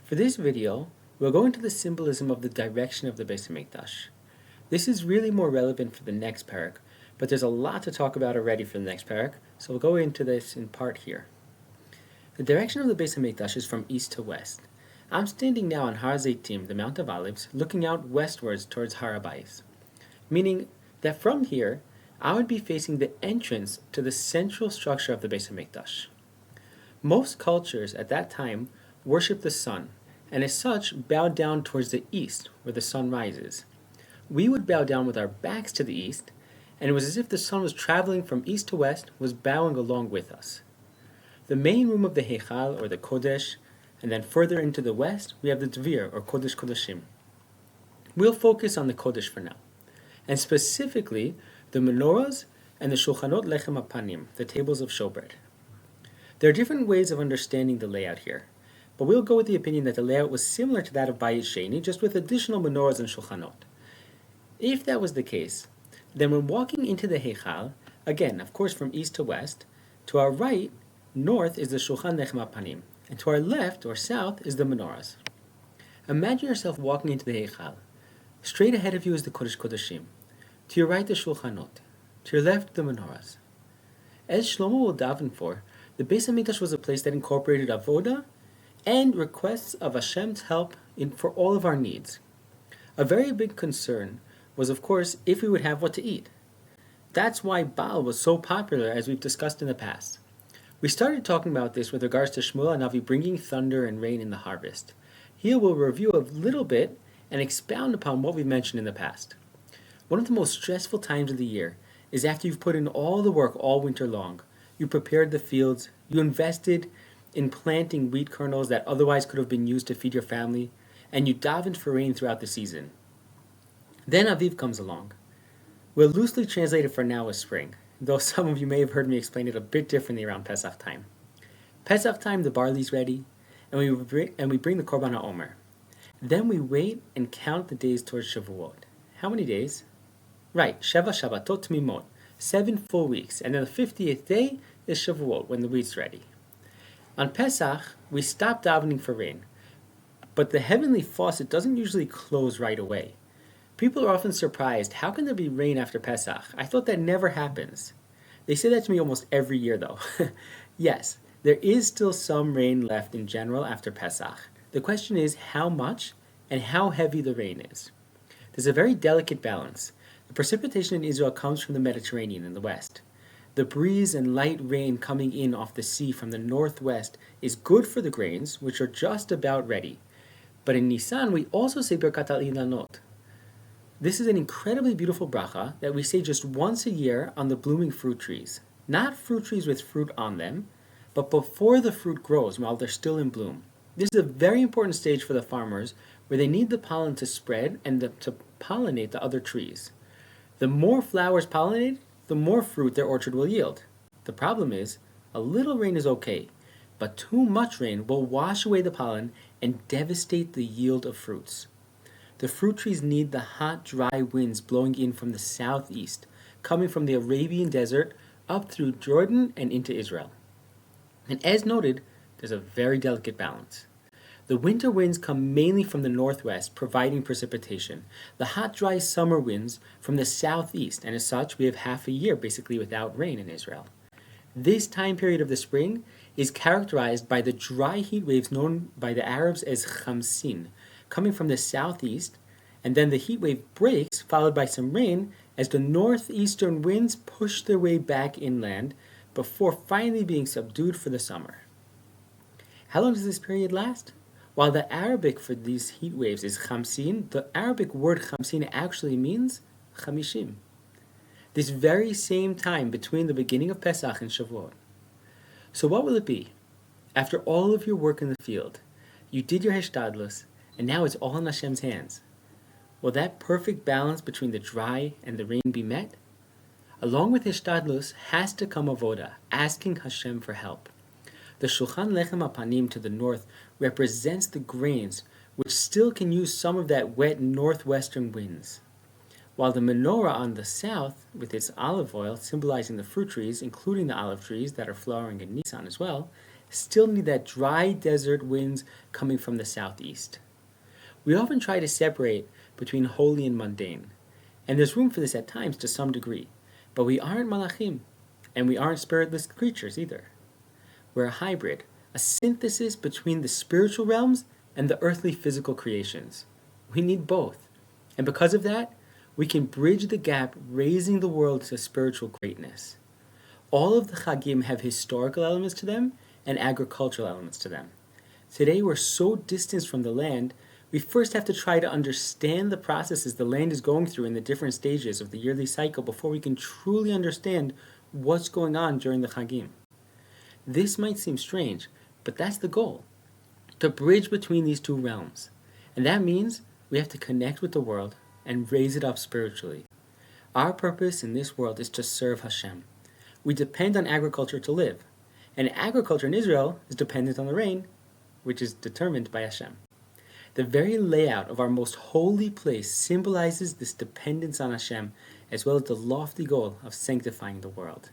For this video, we'll go into the symbolism of the direction of the Beis Hamikdash. This is really more relevant for the next parak, but there's a lot to talk about already for the next parak, so we'll go into this in part here. The direction of the Beis Hamikdash is from east to west. I'm standing now on Har Zeitim, the Mount of Olives, looking out westwards towards Har Beis, meaning that from here, I would be facing the entrance to the central structure of the Beis Hamikdash. Most cultures at that time worshiped the sun, and as such bowed down towards the east, where the sun rises. We would bow down with our backs to the east, and it was as if the sun was traveling from east to west, was bowing along with us. The main room of the Heichal, or the Kodesh, and then further into the west, we have the Dvir, or Kodesh Kodeshim. We'll focus on the Kodesh for now, and specifically the menorahs and the Shulchanot Lechem HaPanim, the tables of showbread. There are different ways of understanding the layout here, but we'll go with the opinion that the layout was similar to that of I.8, just with additional menorahs and Shulchanot. If that was the case, then when walking into the Heichal, again, of course from east to west, to our right, north is the Shulchan Lechem HaPanim, and to our left, or south, is the menorahs. Imagine yourself walking into the Heichal. Straight ahead of you is the Kodesh Kodeshim. To your right, the Shulchanot. To your left, the menorahs. As Shlomo will daven for, the Beis Hamikdash was a place that incorporated Avoda and requests of Hashem's help for all of our needs. A very big concern was, of course, if we would have what to eat. That's why Baal was so popular, as we've discussed in the past. We started talking about this with regards to Shmuel HaNavi bringing thunder and rain in the harvest. Here we'll review a little bit and expound upon what we've mentioned in the past. One of the most stressful times of the year is after you've put in all the work all winter long. You prepared the fields, you invested in planting wheat kernels that otherwise could have been used to feed your family, and you davened for rain throughout the season. Then Aviv comes along. We'll loosely translate it for now as spring, though some of you may have heard me explain it a bit differently around Pesach time. Pesach time, the barley's ready, and we bring the Korban HaOmer. Then we wait and count the days towards Shavuot. How many days? Right, Sheva Shabbatot Tmimot, 7 full weeks, and then the 50th day is Shavuot, when the wheat's ready. On Pesach, we stop davening for rain, but the heavenly faucet doesn't usually close right away. People are often surprised, how can there be rain after Pesach? I thought that never happens. They say that to me almost every year though. Yes, there is still some rain left in general after Pesach. The question is how much and how heavy the rain is. There's a very delicate balance. The precipitation in Israel comes from the Mediterranean in the west. The breeze and light rain coming in off the sea from the northwest is good for the grains, which are just about ready. But in Nisan, we also say Birkat al-Ilanot. This is an incredibly beautiful bracha that we say just once a year on the blooming fruit trees. Not fruit trees with fruit on them, but before the fruit grows while they're still in bloom. This is a very important stage for the farmers where they need the pollen to spread and to pollinate the other trees. The more flowers pollinate, the more fruit their orchard will yield. The problem is, a little rain is okay, but too much rain will wash away the pollen and devastate the yield of fruits. The fruit trees need the hot, dry winds blowing in from the southeast, coming from the Arabian desert up through Jordan and into Israel. And as noted, there's a very delicate balance. The winter winds come mainly from the northwest, providing precipitation. The hot, dry summer winds from the southeast, and as such, we have half a year basically without rain in Israel. This time period of the spring is characterized by the dry heat waves known by the Arabs as Khamsin, coming from the southeast, and then the heat wave breaks, followed by some rain, as the northeastern winds push their way back inland before finally being subdued for the summer. How long does this period last? While the Arabic for these heat waves is Khamsin, the Arabic word Khamsin actually means Chamishim. This very same time between the beginning of Pesach and Shavuot. So what will it be? After all of your work in the field, you did your Hishtadlus, and now it's all in Hashem's hands. Will that perfect balance between the dry and the rain be met? Along with Hishtadlus has to come Avoda, asking Hashem for help. The Shulchan Lechem HaPanim to the north represents the grains, which still can use some of that wet northwestern winds. While the menorah on the south, with its olive oil symbolizing the fruit trees, including the olive trees that are flowering in Nisan as well, still need that dry desert winds coming from the southeast. We often try to separate between holy and mundane, and there's room for this at times to some degree, but we aren't Malachim, and we aren't spiritless creatures either. We're a hybrid, a synthesis between the spiritual realms and the earthly physical creations. We need both, and because of that, we can bridge the gap, raising the world to spiritual greatness. All of the Chagim have historical elements to them and agricultural elements to them. Today we're so distanced from the land, we first have to try to understand the processes the land is going through in the different stages of the yearly cycle before we can truly understand what's going on during the Chagim. This might seem strange, but that's the goal, to bridge between these two realms. And that means we have to connect with the world and raise it up spiritually. Our purpose in this world is to serve Hashem. We depend on agriculture to live, and agriculture in Israel is dependent on the rain, which is determined by Hashem. The very layout of our most holy place symbolizes this dependence on Hashem, as well as the lofty goal of sanctifying the world.